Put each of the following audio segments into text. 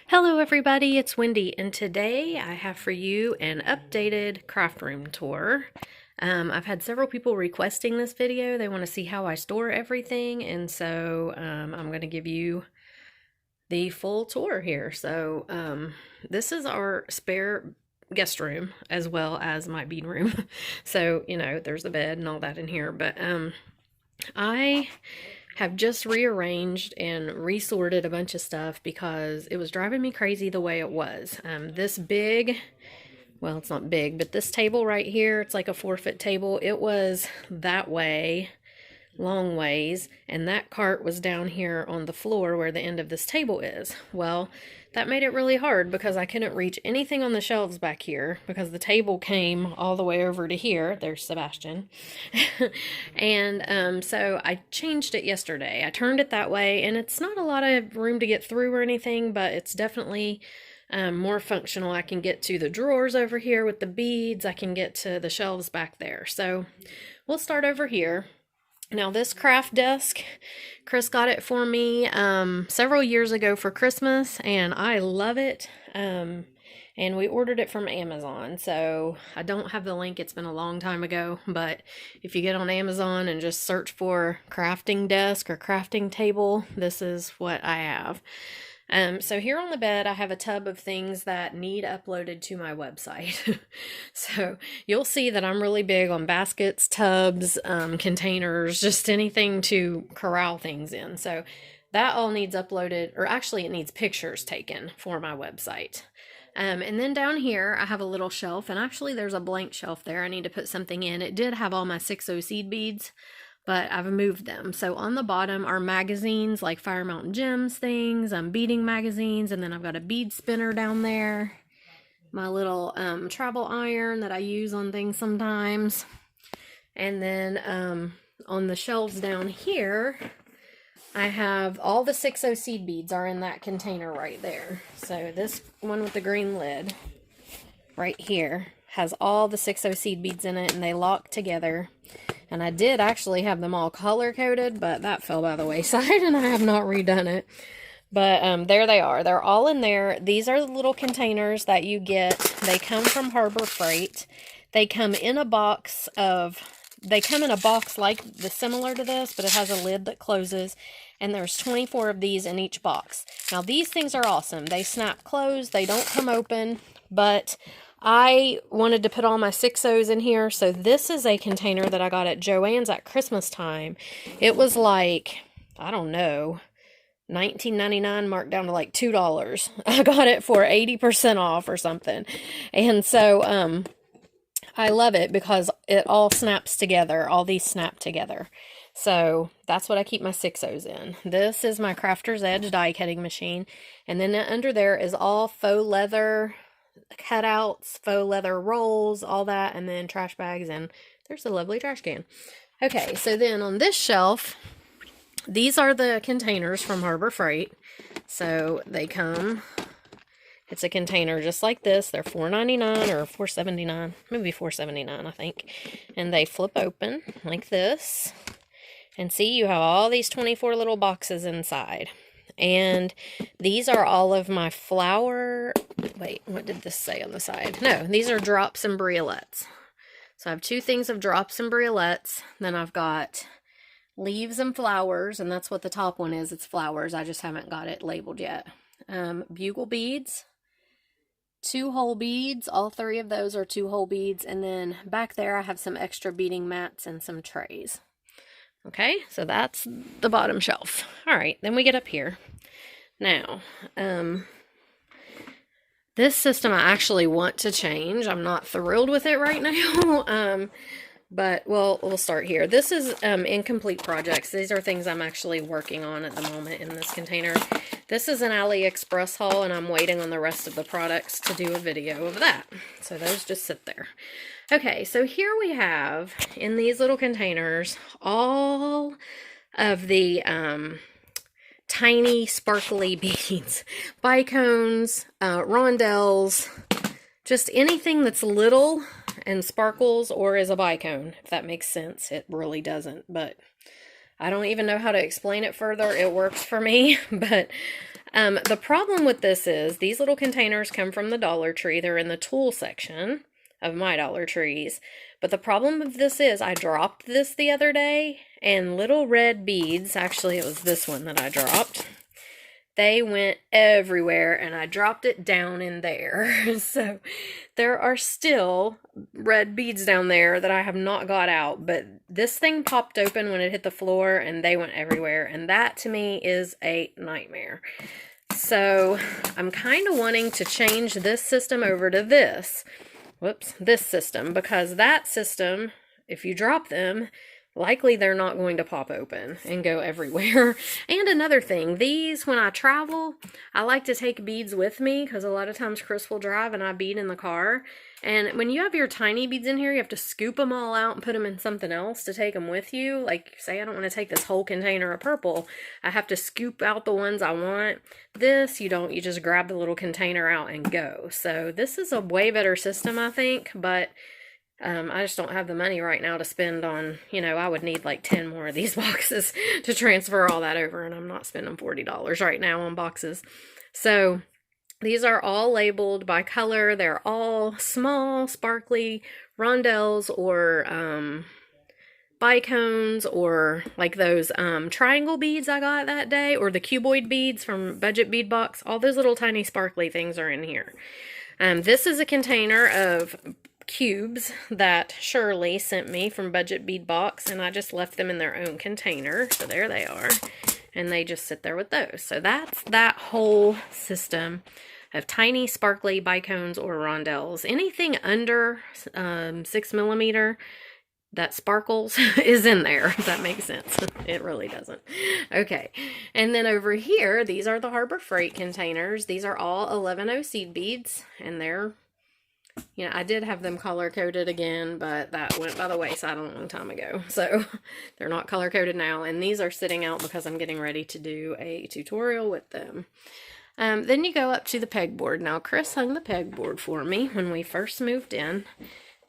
Hello everybody, it's Wendy, and today I have for you an updated craft room tour. I've had several people requesting this video. They want to see how I store everything, and so I'm going to give you the full tour here. This is our spare guest room as well as my bead room. So, there's a bed and all that in here, but I have just rearranged and resorted a bunch of stuff because it was driving me crazy the way it was. This big, well, it's not big, but this table right here, it's like a 4-foot table. It was that way, long ways, and that cart was down here on the floor where the end of this table is. Well, that made it really hard because I couldn't reach anything on the shelves back here because the table came all the way over to here. There's Sebastian. And so I changed it yesterday. I turned it that way, and it's not a lot of room to get through or anything, but it's definitely more functional. I can get to the drawers over here with the beads. I can get to the shelves back there. So we'll start over here. Now this craft desk, Chris got it for me several years ago for Christmas, and I love it. And we ordered it from Amazon, so I don't have the link. It's been a long time ago, but if you get on Amazon and just search for crafting desk or crafting table, this is what I have. So here on the bed, I have a tub of things that need uploaded to my website. So you'll see that I'm really big on baskets, tubs, containers, just anything to corral things in. So that all needs uploaded, or actually it needs pictures taken for my website. And then down here, I have a little shelf, and actually there's a blank shelf there. I need to put something in. It did have all my 6O seed beads, but I've moved them. So on the bottom are magazines like Fire Mountain Gems things, beading magazines, and then I've got a bead spinner down there, my little travel iron that I use on things sometimes. And then on the shelves down here, I have all the 6O seed beads are in that container right there. So this one with the green lid right here has all the 6O seed beads in it, and they lock together. And I did actually have them all color coded, but that fell by the wayside and I have not redone it. But there they are. They're all in there. These are the little containers that you get. They come from Harbor Freight. They come in a box like similar to this, but it has a lid that closes. And there's 24 of these in each box. Now these things are awesome. They snap closed. They don't come open, but I wanted to put all my 6Os in here, so this is a container that I got at Joann's at Christmas time. It was like, I don't know, $19.99 marked down to like $2. I got it for 80% off or something. And so I love it because it all snaps together. All these snap together. So that's what I keep my 6Os in. This is my Crafter's Edge die cutting machine. And then under there is all faux leather cutouts, faux leather rolls, all that, and then trash bags, and there's a lovely trash can. Okay, so then on this shelf, these are the containers from Harbor Freight. So they come, it's a container just like this. They're $4.99 or $4.79, maybe $4.79, I think. And they flip open like this. And see, you have all these 24 little boxes inside. And these are all of my flower, wait, what did this say on the side? No, these are drops and briolets. So I have 2 things of drops and briolets. Then I've got leaves and flowers, and that's what the top one is. It's flowers. I just haven't got it labeled yet. Bugle beads, 2 whole beads. All 3 of those are 2 whole beads. And then back there I have some extra beading mats and some trays. Okay, so that's the bottom shelf. All right, then we get up here. Now, this system I actually want to change. I'm not thrilled with it right now, but we'll start here. This is incomplete projects. These are things I'm actually working on at the moment in this container. This is an AliExpress haul, and I'm waiting on the rest of the products to do a video of that. So those just sit there. Okay, so here we have, in these little containers, all of the tiny sparkly beads. Bicones, rondelles, just anything that's little and sparkles or is a bicone, if that makes sense. It really doesn't, but I don't even know how to explain it further. It works for me, but The problem with this is these little containers come from the Dollar Tree. They're in the tool section of my Dollar Trees. But the problem of this is I dropped this the other day, and little red beads, actually it was this one that I dropped, they went everywhere, and I dropped it down in there. So there are still red beads down there that I have not got out, but this thing popped open when it hit the floor and they went everywhere, and that to me is a nightmare. So I'm kind of wanting to change this system over to this system, because that system, if you drop them, likely they're not going to pop open and go everywhere. And another thing, these, when I travel, I like to take beads with me, because a lot of times Chris will drive and I bead in the car. And when you have your tiny beads in here, you have to scoop them all out and put them in something else to take them with you. Like, say I don't want to take this whole container of purple, I have to scoop out the ones I want. This, you don't, you just grab the little container out and go. So this is a way better system, I think, but I just don't have the money right now to spend on, I would need like 10 more of these boxes to transfer all that over, and I'm not spending $40 right now on boxes. So these are all labeled by color. They're all small, sparkly rondelles or bicones, or like those triangle beads I got that day, or the cuboid beads from Budget Bead Box. All those little tiny sparkly things are in here. This is a container of cubes that Shirley sent me from Budget Bead Box, and I just left them in their own container. So there they are, and they just sit there with those. So that's that whole system of tiny sparkly bicones or rondelles. Anything under 6 millimeter that sparkles is in there, if that makes sense. It really doesn't. Okay, and then over here, these are the Harbor Freight containers. These are all 11O seed beads, and they're, I did have them color-coded again, but that went by the wayside a long time ago. So they're not color-coded now, and these are sitting out because I'm getting ready to do a tutorial with them. Then you go up to the pegboard. Now, Chris hung the pegboard for me when we first moved in,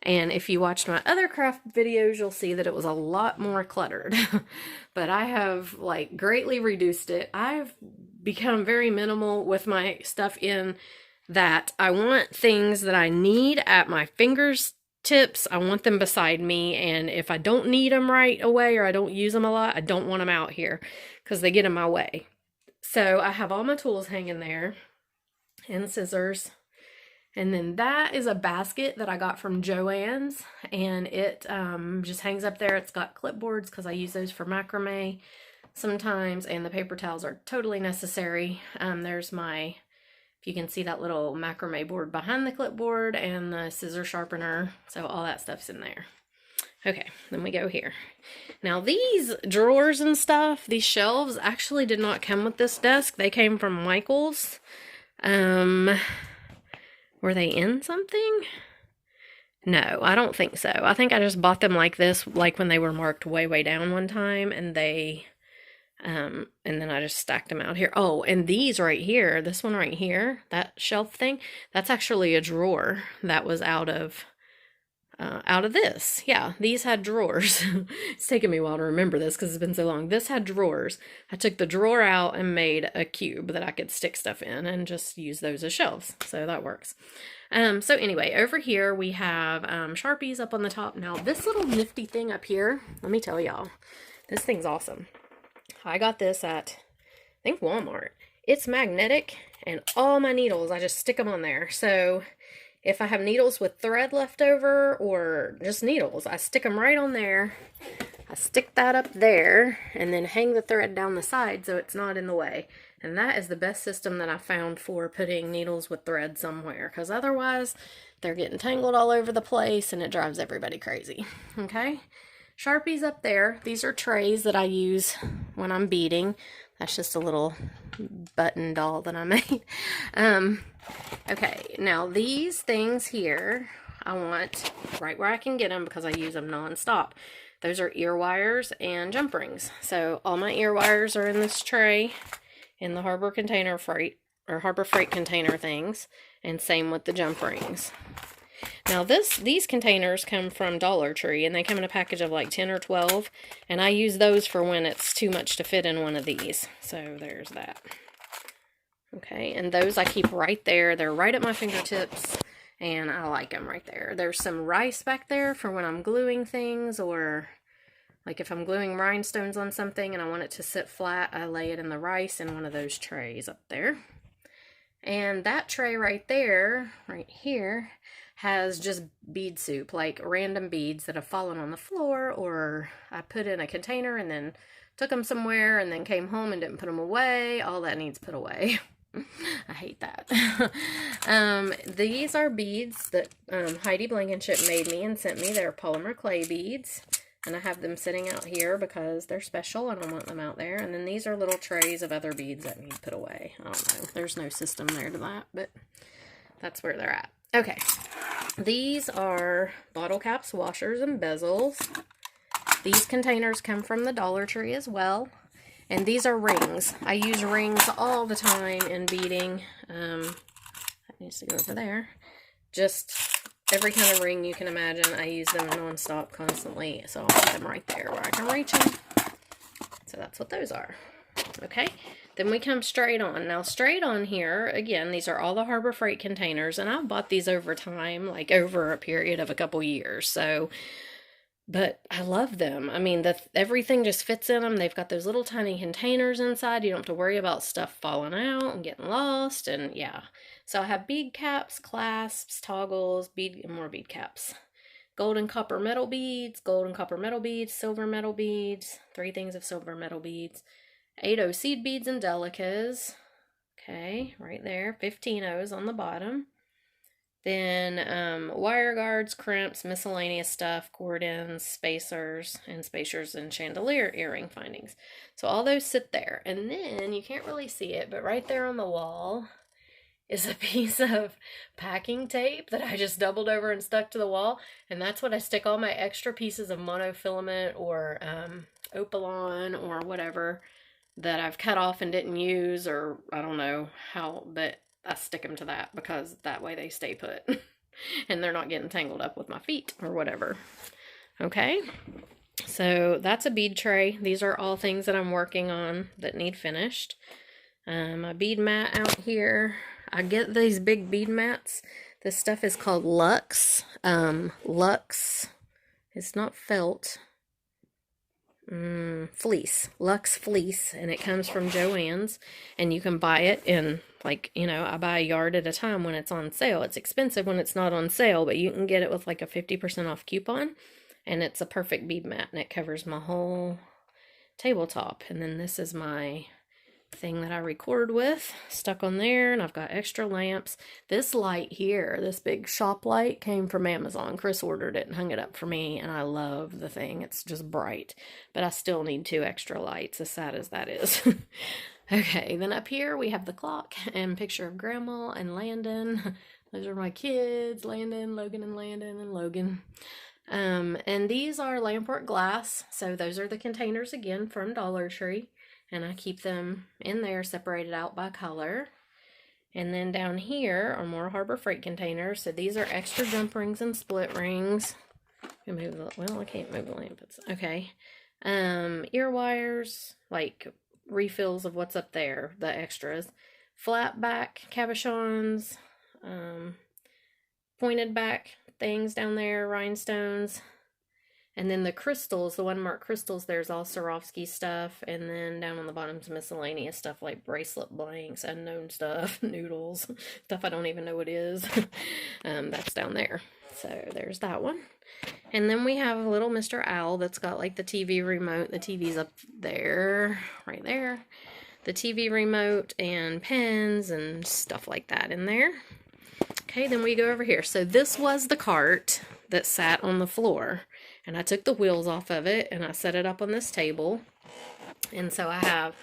and if you watched my other craft videos, you'll see that it was a lot more cluttered. But I have, like, greatly reduced it. I've become very minimal with my stuff in that I want things that I need at my fingertips. I want them beside me, and if I don't need them right away or I don't use them a lot, I don't want them out here because they get in my way. So I have all my tools hanging there, and scissors. And then that is a basket that I got from Joann's, and it just hangs up there. It's got clipboards because I use those for macrame sometimes, and the paper towels are totally necessary. There's my, you can see that little macrame board behind the clipboard and the scissor sharpener. So all that stuff's in there. Okay, then we go here. Now these drawers and stuff, these shelves actually did not come with this desk. They came from Michael's. Were they in something? No, I don't think so. I think I just bought them like this, like when they were marked way, way down one time, and they... and then I just stacked them out here. Oh, and these right here, this one right here, that shelf thing, that's actually a drawer that was out of this. Yeah, these had drawers. It's taken me a while to remember this because it's been so long. This had drawers. I took the drawer out and made a cube that I could stick stuff in and just use those as shelves. So that works. So anyway, over here we have Sharpies up on the top. Now this little nifty thing up here, let me tell y'all, this thing's awesome. I got this at, I think, Walmart. It's magnetic, and all my needles, I just stick them on there. So if I have needles with thread left over or just needles, I stick them right on there. I stick that up there and then hang the thread down the side so it's not in the way. And that is the best system that I found for putting needles with thread somewhere, because otherwise they're getting tangled all over the place and it drives everybody crazy. Okay? Sharpies up there. These are trays that I use when I'm beading. That's just a little button doll that I made. Okay, now these things here, I want right where I can get them because I use them non-stop. Those are ear wires and jump rings. So all my ear wires are in this tray in the Harbor Freight container things, and same with the jump rings. Now these containers come from Dollar Tree, and they come in a package of like 10 or 12, and I use those for when it's too much to fit in one of these. So there's that. Okay, and those I keep right there. They're right at my fingertips, and I like them right there. There's some rice back there for when I'm gluing things, or like if I'm gluing rhinestones on something and I want it to sit flat, I lay it in the rice in one of those trays up there. And that tray right there, right here, has just bead soup, like random beads that have fallen on the floor, or I put in a container and then took them somewhere and then came home and didn't put them away. All that needs put away. I hate that. These are beads that Heidi Blankenship made me and sent me. They're polymer clay beads. And I have them sitting out here because they're special. I don't want them out there. And then these are little trays of other beads that need put away. I don't know. There's no system there to that, but that's where they're at. Okay. These are bottle caps, washers, and bezels. These containers come from the Dollar Tree as well. And these are rings. I use rings all the time in beading. That needs to go over there. Just every kind of ring you can imagine. I use them non-stop, constantly. So I'll put them right there where I can reach them. So that's what those are. Okay. Then we come straight on. Now straight on here, again, these are all the Harbor Freight containers. And I've bought these over time, like over a period of a couple years. So... but I love them. I mean, everything just fits in them. They've got those little tiny containers inside. You don't have to worry about stuff falling out and getting lost. And yeah. So I have bead caps, clasps, toggles, more bead caps. Gold and copper metal beads, gold and copper metal beads, silver metal beads, 3 things of silver metal beads. 8 seed beads and delicas. Okay, right there. 15 O's on the bottom. Then wire guards, crimps, miscellaneous stuff, cord ends, spacers and chandelier earring findings. So all those sit there. And then you can't really see it, but right there on the wall is a piece of packing tape that I just doubled over and stuck to the wall. And that's what I stick all my extra pieces of monofilament or Opalon or whatever that I've cut off and didn't use, or I don't know how, but I stick them to that because that way they stay put and they're not getting tangled up with my feet or whatever. Okay, so that's a bead tray. These are all things that I'm working on that need finished. My bead mat out here. I get these big bead mats. This stuff is called Luxe. Luxe. It's not felt. Fleece. Luxe fleece. And it comes from Joann's. And you can buy it in, like, you know, I buy a yard at a time when it's on sale. It's expensive when it's not on sale, but you can get it with like a 50% off coupon. And it's a perfect bead mat. And it covers my whole tabletop. And then this is my thing that I record with, stuck on there, and I've got extra lamps. This light here, this big shop light, came from Amazon. Chris ordered it and hung it up for me, and I love the thing. It's just bright, but I still need 2 extra lights, as sad as that is. Okay, then up here we have the clock and picture of Grandma and Landon. Those are my kids, Landon, Logan, and Landon, and Logan. And these are Lamport glass, so those are the containers again from Dollar Tree. And I keep them in there separated out by color. And then down here are more Harbor Freight containers. So these are extra jump rings and split rings. I can't move the lamp. Okay. Ear wires, like refills of what's up there, the extras. Flat back cabochons, pointed back things down there, rhinestones. And then the crystals, the one marked crystals, there's all Swarovski stuff. And then down on the bottom is miscellaneous stuff like bracelet blanks, unknown stuff, noodles, stuff I don't even know what is. That's down there. So there's that one. And then we have a little Mr. Owl that's got like the TV remote. The TV's up there, right there. The TV remote and pens and stuff like that in there. Okay, then we go over here. So this was the cart that sat on the floor. And I took the wheels off of it and I set it up on this table. And so I have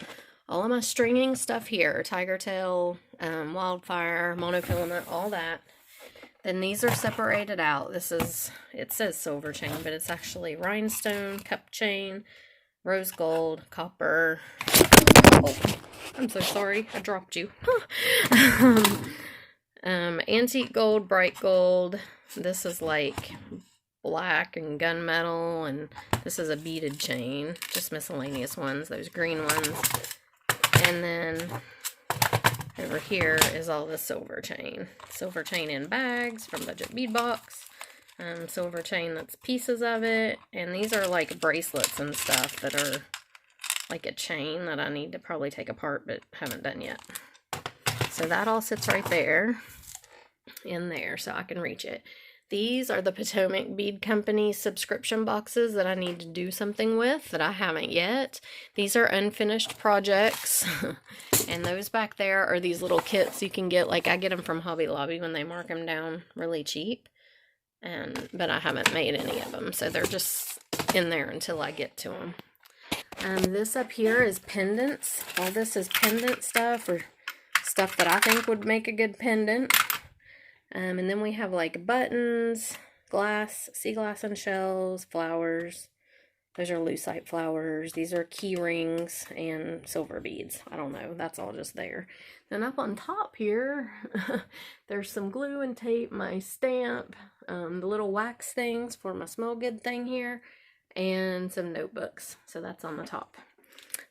all of my stringing stuff here. Tiger tail, wildfire, monofilament, all that. Then these are separated out. This is, it says silver chain, but it's actually rhinestone, cup chain, rose gold, copper. Oh, I'm so sorry. I dropped you. Antique gold, bright gold. This is like black and gunmetal, and this is a beaded chain, just miscellaneous ones, those green ones. And then over here is all the silver chain. Silver chain in bags from Budget Bead Box. Silver chain that's pieces of it. And these are like bracelets and stuff that are like a chain that I need to probably take apart but haven't done yet. So that all sits right there in there so I can reach it. These are the Potomac Bead Company subscription boxes that I need to do something with that I haven't yet. These are unfinished projects. And those back there are these little kits you can get. Like I get them from Hobby Lobby when they mark them down really cheap. But I haven't made any of them. So they're just in there until I get to them. This up here is pendants. All this is pendant stuff or stuff that I think would make a good pendant. And then we have like buttons, glass, sea glass and shells, flowers. Those are lucite flowers. These are key rings and silver beads. I don't know. That's all just there. Then up on top here, there's some glue and tape, my stamp, the little wax things for my smell good thing here, and some notebooks. So that's on the top.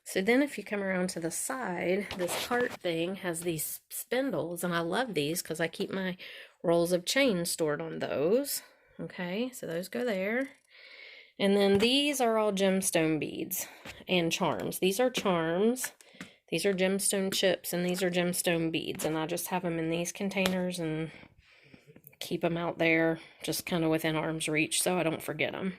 So then if you come around to the side, this cart thing has these spindles, and I love these because I keep my rolls of chain stored on those. Okay, so those go there. And then these are all gemstone beads and charms. These are charms. These are gemstone chips, and these are gemstone beads. And I just have them in these containers and keep them out there just kind of within arm's reach so I don't forget them.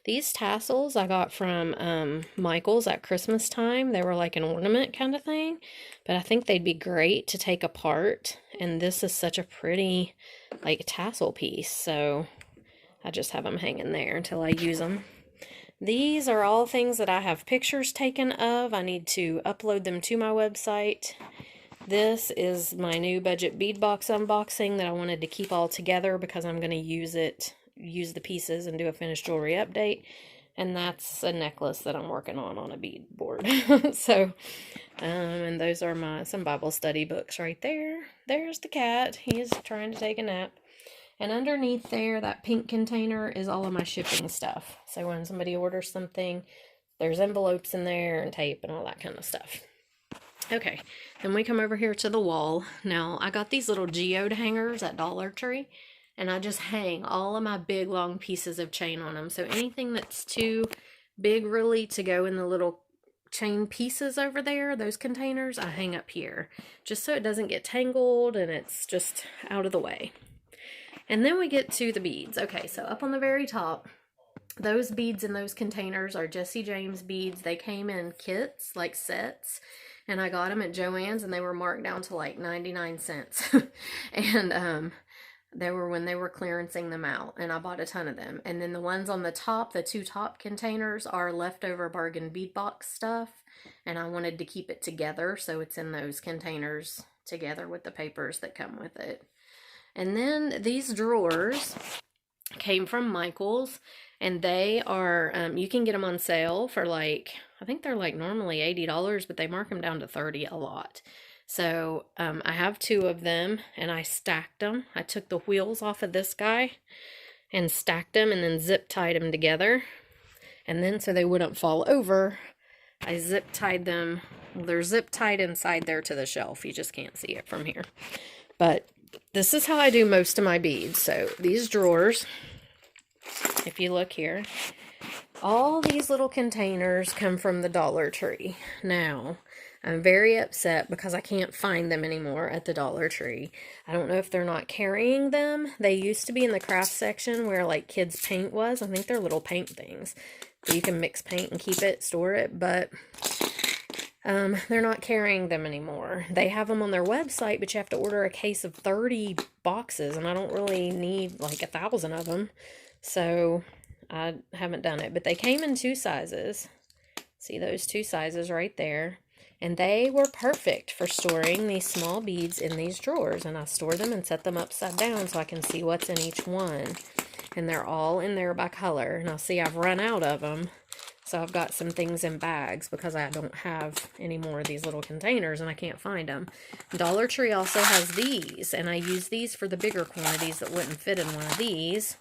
These tassels I got from Michael's at Christmas time. They were like an ornament kind of thing, but I think they'd be great to take apart, and this is such a pretty like tassel piece, so I just have them hanging there until I use them. These are all things that I have pictures taken of. I need to upload them to my website. This is my new Budget Bead Box unboxing that I wanted to keep all together because I'm going to use the pieces and do a finished jewelry update. And that's a necklace that I'm working on a bead board. So, and those are some Bible study books right there. There's the cat. He's trying to take a nap. And underneath there, that pink container is all of my shipping stuff. So when somebody orders something, there's envelopes in there and tape and all that kind of stuff. Okay, then we come over here to the wall. Now, I got these little geode hangers at Dollar Tree, and I just hang all of my big, long pieces of chain on them. So anything that's too big, really, to go in the little chain pieces over there, those containers, I hang up here, just so it doesn't get tangled and it's just out of the way. And then we get to the beads. Okay, so up on the very top, those beads in those containers are Jesse James beads. They came in kits, like sets, and I got them at Joann's, and they were marked down to like 99 cents. And they were when they were clearancing them out, and I bought a ton of them. And then the ones on the top, the two top containers, are leftover bargain bead box stuff, and I wanted to keep it together, so it's in those containers together with the papers that come with it. And then these drawers came from Michael's, and they are, you can get them on sale for like, I think they're like normally $80, but they mark them down to $30 a lot. So I have two of them, and I stacked them. I took the wheels off of this guy and stacked them and then zip tied them together. And then so they wouldn't fall over, I zip tied them. Well, they're zip tied inside there to the shelf. You just can't see it from here. But this is how I do most of my beads. So these drawers, if you look here, all these little containers come from the Dollar Tree. Now, I'm very upset because I can't find them anymore at the Dollar Tree. I don't know if they're not carrying them. They used to be in the craft section where like kids paint was. I think they're little paint things. You can mix paint and keep it, store it, but they're not carrying them anymore. They have them on their website, but you have to order a case of 30 boxes, and I don't really need like 1,000 of them, so I haven't done it. But they came in two sizes. See those two sizes right there, and they were perfect for storing these small beads in these drawers. And I store them and set them upside down so I can see what's in each one, and they're all in there by color. Now see, I've run out of them. So I've got some things in bags because I don't have any more of these little containers and I can't find them. Dollar Tree also has these, and I use these for the bigger quantities that wouldn't fit in one of these.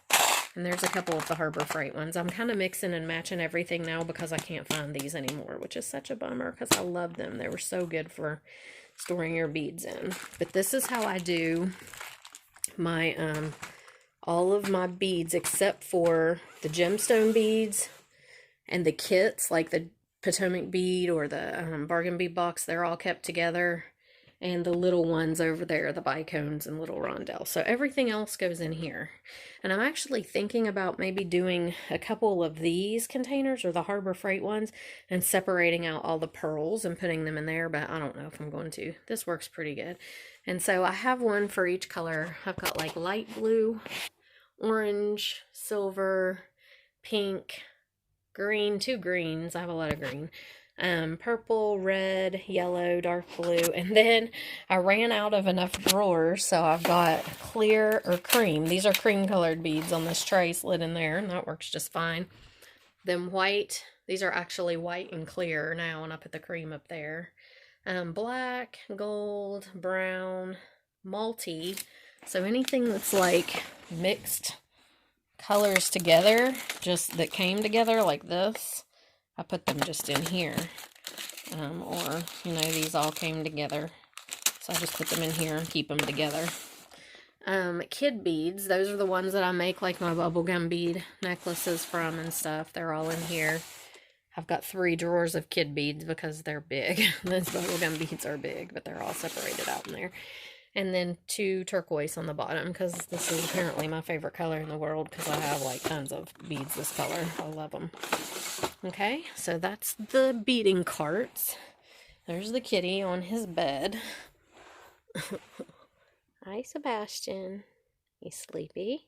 And there's a couple of the Harbor Freight ones. I'm kind of mixing and matching everything now because I can't find these anymore, which is such a bummer because I love them. They were so good for storing your beads in. But this is how I do my all of my beads except for the gemstone beads and the kits, like the Potomac bead or the bargain bead box. They're all kept together, and the little ones over there, the bicones and little rondelles. So everything else goes in here. And I'm actually thinking about maybe doing a couple of these containers, or the Harbor Freight ones, and separating out all the pearls and putting them in there, but I don't know if I'm going to. This works pretty good. And so I have one for each color. I've got like light blue, orange, silver, pink, green, 2 greens. I have a lot of green. Purple, red, yellow, dark blue, and then I ran out of enough drawers, so I've got clear or cream. These are cream colored beads on this tray slid in there, and that works just fine. Then white, these are actually white and clear now, and I put the cream up there. Black, gold, brown, multi, so anything that's like mixed colors together, just that came together like this, I put them just in here, or, you know, these all came together, so I just put them in here and keep them together. Kid beads, those are the ones that I make like my bubblegum bead necklaces from and stuff. They're all in here. I've got 3 drawers of kid beads because they're big. Those bubblegum beads are big, but they're all separated out in there. And then 2 turquoise on the bottom, because this is apparently my favorite color in the world, because I have like tons of beads this color. I love them. Okay, so that's the beading carts. There's the kitty on his bed. Hi, Sebastian. He's sleepy.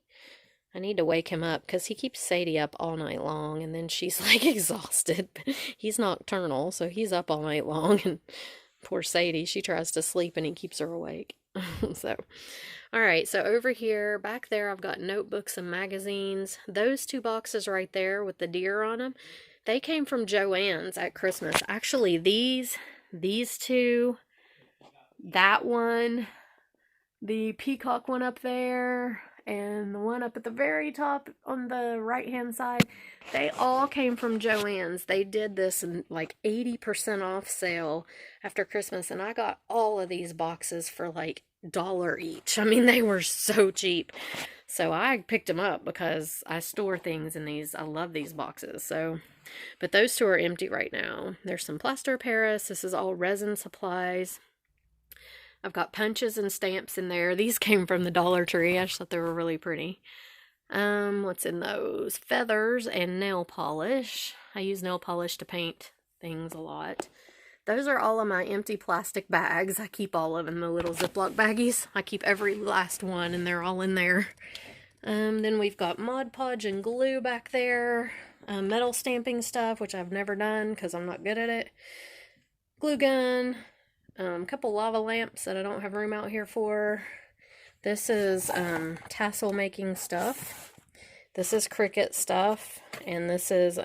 I need to wake him up because he keeps Sadie up all night long, and then she's like exhausted. He's nocturnal, so he's up all night long, and poor Sadie, she tries to sleep and he keeps her awake. So, all right, so over here, back there, I've got notebooks and magazines. Those 2 boxes right there with the deer on them, they came from Joann's at Christmas. Actually, these 2, that one, the peacock one up there, and the one up at the very top on the right-hand side, they all came from Joann's. They did this in like 80% off sale after Christmas, and I got all of these boxes for like $1 each. I mean, they were so cheap. So I picked them up because I store things in these. I love these boxes. So, but those 2 are empty right now. There's some plaster of Paris. This is all resin supplies. I've got punches and stamps in there. These came from the Dollar Tree. I just thought they were really pretty. What's in those? Feathers and nail polish. I use nail polish to paint things a lot. Those are all of my empty plastic bags. I keep all of them in the little Ziploc baggies. I keep every last one, and they're all in there. Then we've got Mod Podge and glue back there. Metal stamping stuff, which I've never done because I'm not good at it. Glue gun. A couple lava lamps that I don't have room out here for. This is tassel making stuff. This is Cricut stuff. And this is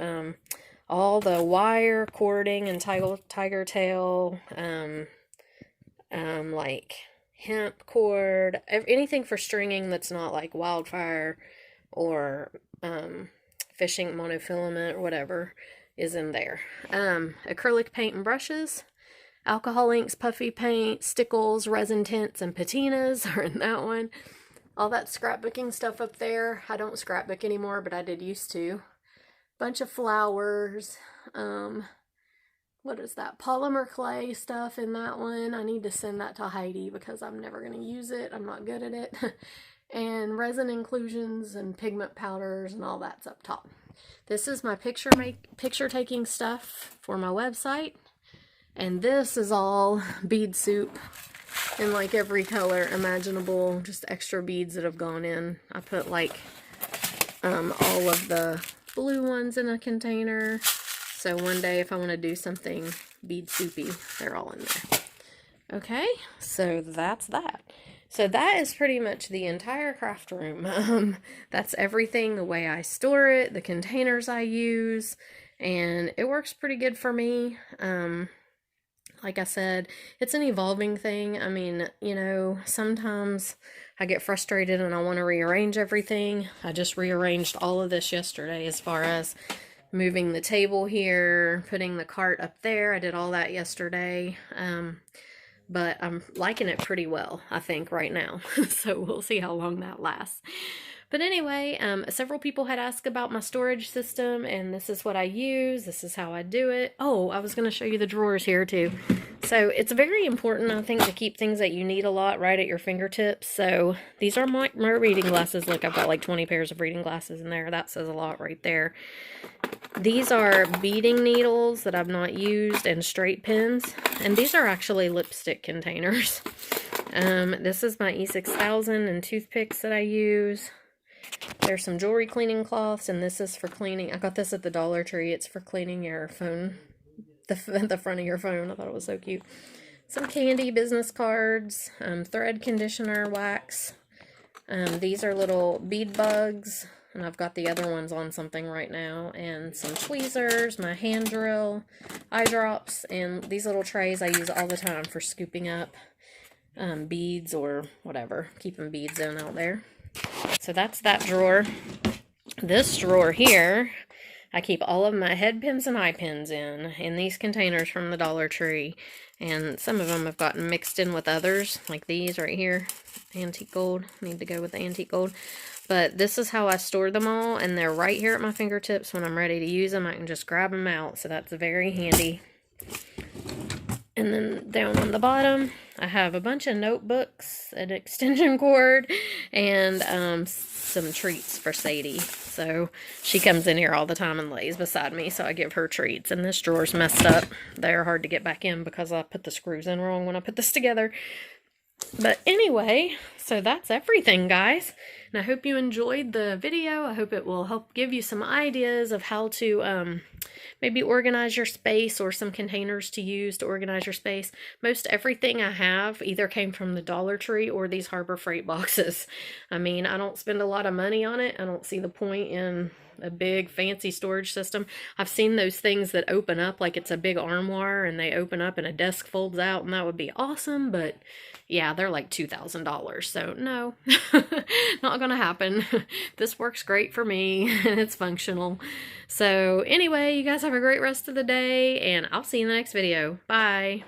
all the wire cording and tiger tail, like hemp cord, anything for stringing that's not like wildfire or fishing monofilament or whatever is in there. Acrylic paint and brushes. Alcohol inks, puffy paint, stickles, resin tints, and patinas are in that one. All that scrapbooking stuff up there. I don't scrapbook anymore, but I did used to. Bunch of flowers. What is that? Polymer clay stuff in that one. I need to send that to Heidi because I'm never going to use it. I'm not good at it. And resin inclusions and pigment powders and all that's up top. This is my picture taking stuff for my website. And this is all bead soup in like every color imaginable, just extra beads that have gone in. I put like all of the blue ones in a container. So one day if I want to do something bead soupy, they're all in there. Okay, so that's that. So that is pretty much the entire craft room. That's everything, the way I store it, the containers I use, and it works pretty good for me. Like I said, it's an evolving thing. I mean, you know, sometimes I get frustrated and I want to rearrange everything. I just rearranged all of this yesterday as far as moving the table here, putting the cart up there. I did all that yesterday. but I'm liking it pretty well, I think, right now. So we'll see how long that lasts. But anyway, several people had asked about my storage system, and this is what I use. This is how I do it. Oh, I was going to show you the drawers here too. So it's very important, I think, to keep things that you need a lot right at your fingertips. So these are my reading glasses. Look, I've got like 20 pairs of reading glasses in there. That says a lot right there. These are beading needles that I've not used and straight pins. And these are actually lipstick containers. This is my E6000 and toothpicks that I use. There's some jewelry cleaning cloths, and this is for cleaning. I got this at the Dollar Tree. It's for cleaning your phone, the front of your phone. I thought it was so cute. Some candy, business cards, thread conditioner, wax. These are little bead bugs, and I've got the other ones on something right now. And some tweezers, my hand drill, eye drops, and these little trays I use all the time for scooping up beads or whatever, keeping beads in out there. So that's that drawer. This drawer here, I keep all of my head pins and eye pins in these containers from the Dollar Tree. And some of them have gotten mixed in with others, like these right here. Antique gold. Need to go with the antique gold. But this is how I store them all, and they're right here at my fingertips. When I'm ready to use them, I can just grab them out. So that's very handy. And then down on the bottom, I have a bunch of notebooks, an extension cord, and some treats for Sadie. So she comes in here all the time and lays beside me, so I give her treats. And this drawer's messed up. They're hard to get back in because I put the screws in wrong when I put this together. But anyway, so that's everything, guys. And I hope you enjoyed the video. I hope it will help give you some ideas of how to maybe organize your space, or some containers to use to organize your space. Most everything I have either came from the Dollar Tree or these Harbor Freight boxes. I mean, I don't spend a lot of money on it. I don't see the point in a big fancy storage system. I've seen those things that open up like it's a big armoire, and they open up and a desk folds out, and that would be awesome, but yeah, they're like $2,000, so no, not gonna happen. This works great for me, and it's functional. So anyway, you guys have a great rest of the day, and I'll see you in the next video. Bye!